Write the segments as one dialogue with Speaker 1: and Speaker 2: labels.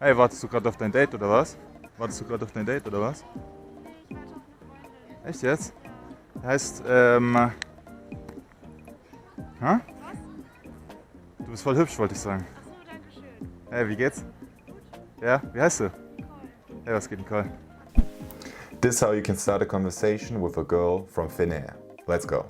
Speaker 1: Hey, wartest du gerade auf dein Date oder was? Wartest du gerade auf dein Date oder was? Echt jetzt? Heißt, hä? Du bist voll hübsch, wollte ich sagen. Hey, wie geht's? Ja, wie heißt du? Hey, was geht, Nicole?
Speaker 2: This is how you can start a conversation with a girl from thin air. Let's go.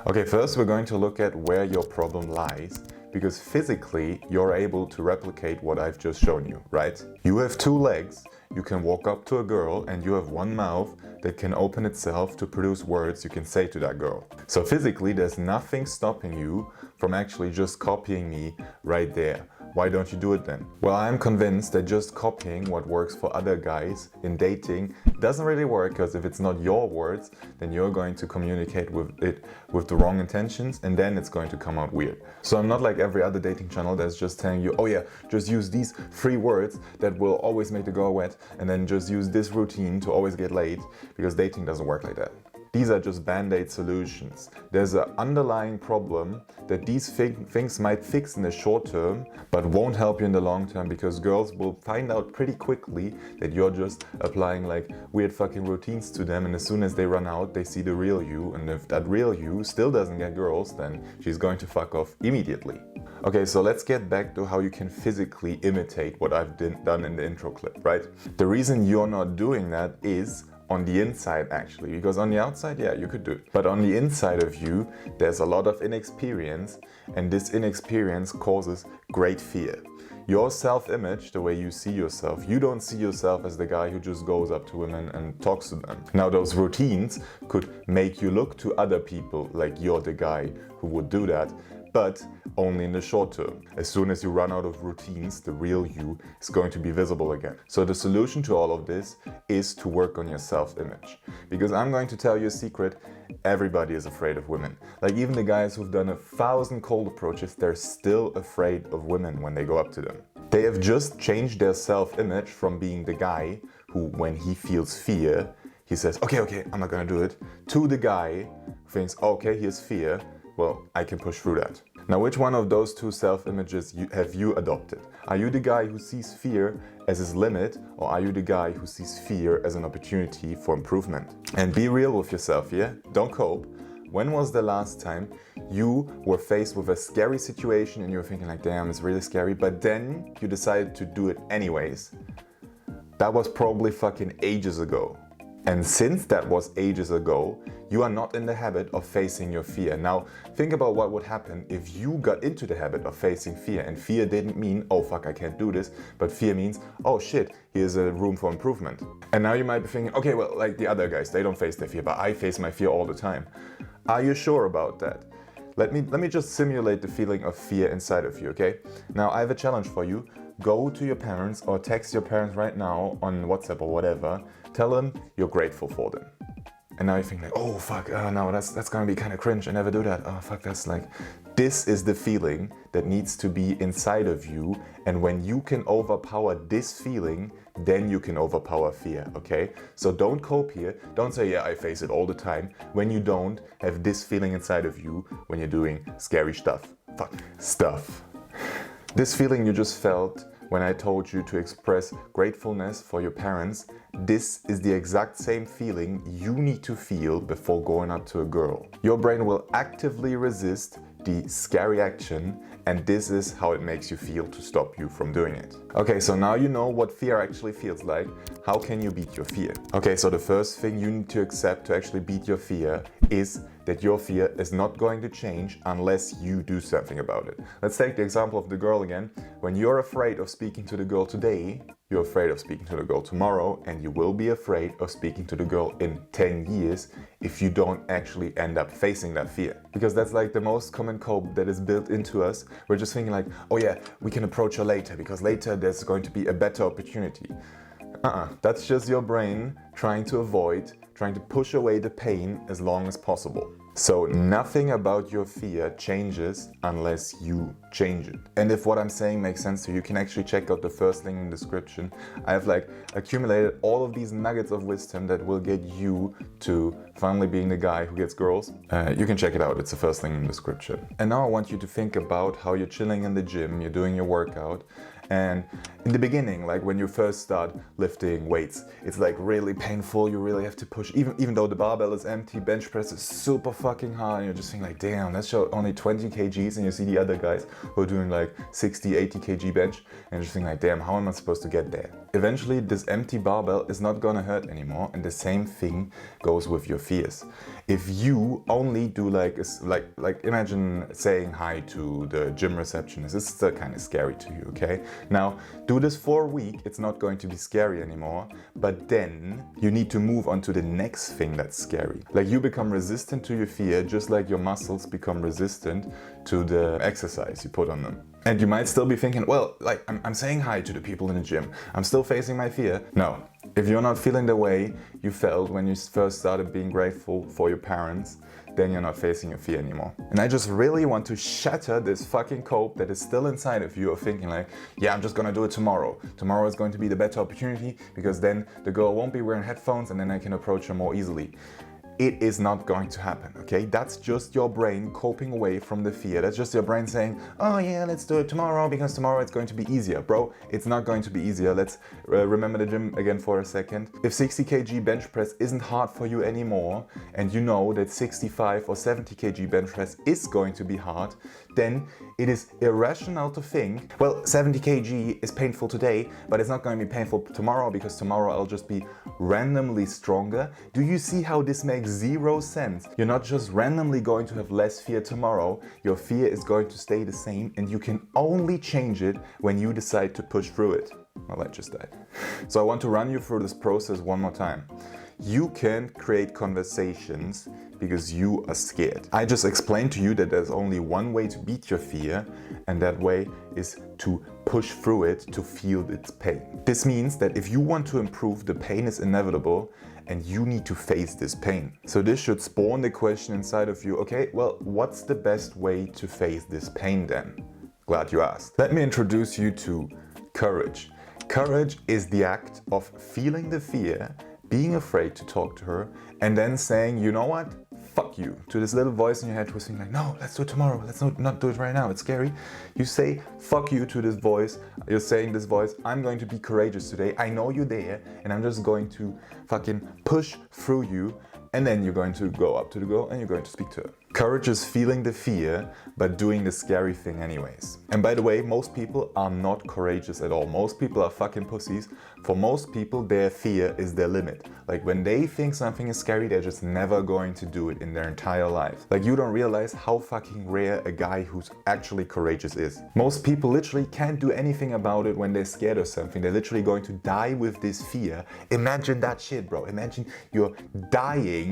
Speaker 2: Okay, first we're going to look at where your problem lies, because physically you're able to replicate what I've just shown you, right? You have two legs, you can walk up to a girl, and you have one mouth that can open itself to produce words you can say to that girl. So physically there's nothing stopping you from actually just copying me right there. Why don't you do it then? Well, I'm convinced that just copying what works for other guys in dating doesn't really work, because if it's not your words, then you're going to communicate with it with the wrong intentions, and then it's going to come out weird. So I'm not like every other dating channel that's just telling you, oh yeah, just use these 3 words that will always make the girl wet, and then just use this routine to always get laid, because dating doesn't work like that. These are just band-aid solutions. There's an underlying problem that these things might fix in the short term, but won't help you in the long term, because girls will find out pretty quickly that you're just applying like weird fucking routines to them, and as soon as they run out, they see the real you, and if that real you still doesn't get girls, then she's going to fuck off immediately. Okay, so let's get back to how you can physically imitate what I've done in the intro clip, right? The reason you're not doing that is on the inside, actually, because on the outside, yeah, you could do it, but on the inside of you there's a lot of inexperience, and this inexperience causes great fear. Your self-image, the way you see yourself, you don't see yourself as the guy who just goes up to women and talks to them. Now those routines could make you look to other people like you're the guy who would do that, but only in the short term. As soon as you run out of routines, the real you is going to be visible again. So the solution to all of this is to work on your self-image. Because I'm going to tell you a secret, everybody is afraid of women. Like even the guys who've done 1,000 cold approaches, they're still afraid of women when they go up to them. They have just changed their self-image from being the guy who, when he feels fear, he says, okay, I'm not gonna do it, to the guy who thinks, okay, he has fear, well, I can push through that. Now, which one of those two self-images have you adopted? Are you the guy who sees fear as his limit, or are you the guy who sees fear as an opportunity for improvement? And be real with yourself, yeah? Don't cope. When was the last time you were faced with a scary situation and you were thinking like, damn, it's really scary, but then you decided to do it anyways? That was probably fucking ages ago. And since that was ages ago, you are not in the habit of facing your fear. Now, think about what would happen if you got into the habit of facing fear, and fear didn't mean, oh fuck, I can't do this, but fear means, oh shit, here's a room for improvement. And now you might be thinking, okay, well, like the other guys, they don't face their fear, but I face my fear all the time. Are you sure about that? Let me just simulate the feeling of fear inside of you, okay? Now, I have a challenge for you. Go to your parents or text your parents right now on WhatsApp or whatever. Tell them you're grateful for them. And now you think like, oh fuck, no, that's gonna be kind of cringe. I never do that. Oh fuck, that's like, this is the feeling that needs to be inside of you. And when you can overpower this feeling, then you can overpower fear, okay? So don't cope here. Don't say, yeah, I face it all the time, when you don't have this feeling inside of you when you're doing scary stuff. Fuck, stuff. This feeling you just felt when I told you to express gratefulness for your parents, this is the exact same feeling you need to feel before going up to a girl. Your brain will actively resist the scary action, and this is how it makes you feel to stop you from doing it. Okay, so now you know what fear actually feels like. How can you beat your fear? Okay, so the first thing you need to accept to actually beat your fear is that your fear is not going to change unless you do something about it. Let's take the example of the girl again. When you're afraid of speaking to the girl today, you're afraid of speaking to the girl tomorrow, and you will be afraid of speaking to the girl in 10 years if you don't actually end up facing that fear. Because that's like the most common cope that is built into us. We're just thinking like, oh yeah, we can approach her later because later there's going to be a better opportunity. That's just your brain trying to push away the pain as long as possible. So nothing about your fear changes unless you change it. And if what I'm saying makes sense to you, you can actually check out the first link in the description. I have like accumulated all of these nuggets of wisdom that will get you to finally being the guy who gets girls. You can check it out, it's the first link in the description. And now I want you to think about how you're chilling in the gym, you're doing your workout, and in the beginning, like when you first start lifting weights, it's like really painful, you really have to push, even though the barbell is empty, bench press is super fucking hard, and you're just thinking like, damn, that's only 20 kgs, and you see the other guys who are doing like 60, 80 kg bench, and you're just thinking like, damn, how am I supposed to get there? Eventually, this empty barbell is not gonna hurt anymore, and the same thing goes with your fears. If you only do like imagine saying hi to the gym receptionist, it's still kind of scary to you, okay? Now, do this for a week, it's not going to be scary anymore, but then you need to move on to the next thing that's scary. Like you become resistant to your fear, just like your muscles become resistant to the exercise you put on them. And you might still be thinking, well, like I'm saying hi to the people in the gym, I'm still facing my fear. No, if you're not feeling the way you felt when you first started being grateful for your parents, then you're not facing your fear anymore. And I just really want to shatter this fucking cope that is still inside of you of thinking like, yeah, I'm just gonna do it tomorrow. Tomorrow is going to be the better opportunity because then the girl won't be wearing headphones and then I can approach her more easily. It is not going to happen, okay? That's just your brain coping away from the fear. That's just your brain saying, oh yeah, let's do it tomorrow because tomorrow it's going to be easier. Bro, it's not going to be easier. Let's remember the gym again for a second. If 60 kg bench press isn't hard for you anymore, and you know that 65 or 70 kg bench press is going to be hard, then it is irrational to think, well, 70 kg is painful today, but it's not going to be painful tomorrow because tomorrow I'll just be randomly stronger. Do you see how this makes zero sense? You're not just randomly going to have less fear tomorrow, your fear is going to stay the same and you can only change it when you decide to push through it. Well, I just died. So I want to run you through this process one more time. You can create conversations because you are scared. I just explained to you that there's only one way to beat your fear, and that way is to push through it to feel its pain. This means that if you want to improve, the pain is inevitable and you need to face this pain. So this should spawn the question inside of you, okay, well, what's the best way to face this pain then? Glad you asked. Let me introduce you to courage. Courage is the act of feeling the fear, being afraid to talk to her, and then saying, you know what? Fuck you, to this little voice in your head who's saying like, no, let's do it tomorrow, let's not do it right now, it's scary. You say fuck you to this voice, you're saying this voice, I'm going to be courageous today, I know you're there, and I'm just going to fucking push through you, and then you're going to go up to the girl and you're going to speak to her. Courage is feeling the fear, but doing the scary thing anyways. And by the way, most people are not courageous at all. Most people are fucking pussies. For most people, their fear is their limit. Like when they think something is scary, they're just never going to do it in their entire life. Like you don't realize how fucking rare a guy who's actually courageous is. Most people literally can't do anything about it when they're scared of something. They're literally going to die with this fear. Imagine that shit, bro. Imagine you're dying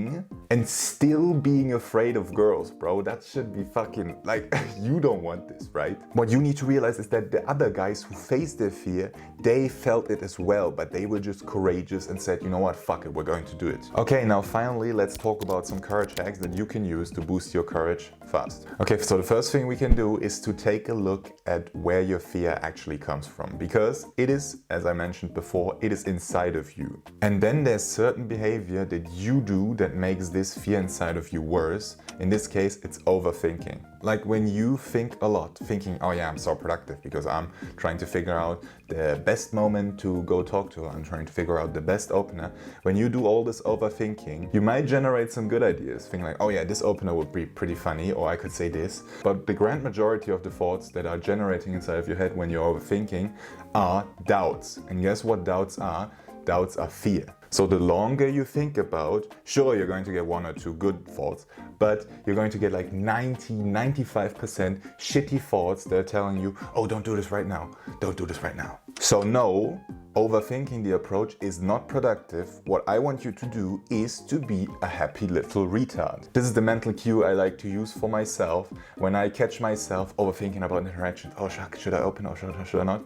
Speaker 2: and still being afraid of girls, bro. That should be fucking, like, you don't want this, right? What you need to realize is that the other guys who faced their fear, they felt it as well, but they were just courageous and said, you know what, fuck it, we're going to do it. Okay, now finally, let's talk about some courage hacks that you can use to boost your courage fast. Okay, so the first thing we can do is to take a look at where your fear actually comes from, because it is, as I mentioned before, it is inside of you. And then there's certain behavior that you do that makes this fear inside of you worse. In this case, it's overthinking. Like when you think a lot, thinking, oh yeah, I'm so productive because I'm trying to figure out the best moment to go talk to her. I'm trying to figure out the best opener. When you do all this overthinking, you might generate some good ideas. Think like, oh yeah, this opener would be pretty funny, or I could say this. But the grand majority of the thoughts that are generating inside of your head when you're overthinking are doubts. And guess what doubts are? Doubts are fear. So the longer you think about, sure, you're going to get one or two good thoughts, but you're going to get like 90-95% shitty thoughts that are telling you, oh, don't do this right now. Don't do this right now. So no, overthinking the approach is not productive. What I want you to do is to be a happy little retard. This is the mental cue I like to use for myself when I catch myself overthinking about interactions. Oh, should I open or should I not?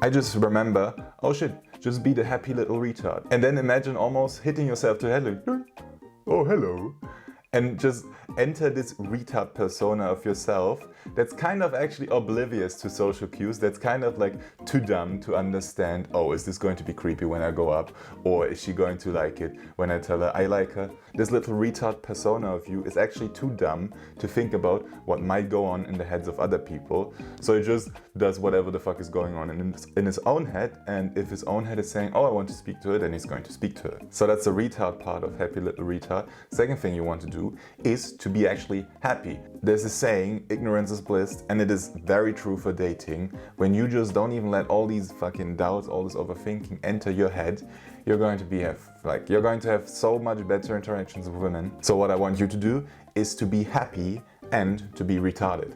Speaker 2: I just remember, oh shit, just be the happy little retard. And then imagine almost hitting yourself to the head like, oh hello. and just enter this retard persona of yourself that's kind of actually oblivious to social cues, that's kind of like too dumb to understand, oh, is this going to be creepy when I go up, or is she going to like it when I tell her I like her? This little retard persona of you is actually too dumb to think about what might go on in the heads of other people, so it just does whatever the fuck is going on in his own head, and if his own head is saying, oh, I want to speak to her, then he's going to speak to her. So that's the retard part of happy little retard. Second thing you want to do is to be actually happy. There's a saying, ignorance is bliss, and it is very true for dating. When you just don't even let all these fucking doubts, all this overthinking enter your head, you're going to have so much better interactions with women. So what I want you to do is to be happy and to be retarded.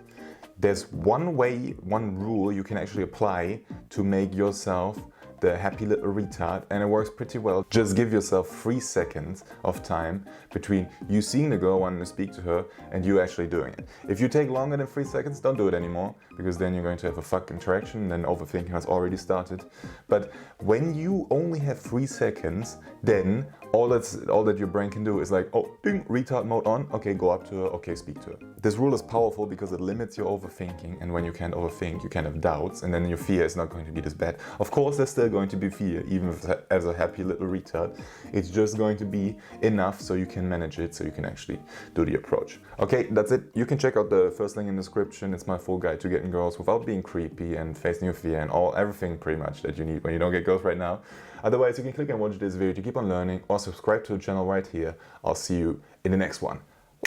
Speaker 2: There's one way, one rule you can actually apply to make yourself the happy little retard, and it works pretty well. Just give yourself 3 seconds of time between you seeing the girl, wanting to speak to her, and you actually doing it. If you take longer than 3 seconds, don't do it anymore, because then you're going to have a fuck interaction, and then overthinking has already started. But when you only have 3 seconds, then all that your brain can do is like, oh, ding, retard mode on, okay, go up to her, okay, speak to her. This rule is powerful because it limits your overthinking, and when you can't overthink, you can have doubts, and then your fear is not going to be this bad. Of course, there's still going to be fear, even as a happy little retard. It's just going to be enough so you can manage it, so you can actually do the approach. Okay, that's it. You can check out the first link in the description. It's my full guide to getting girls without being creepy and facing your fear and everything pretty much that you need when you don't get girls right now. Otherwise, you can click and watch this video to keep on learning, or subscribe to the channel right here. I'll see you in the next one.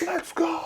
Speaker 2: Let's go!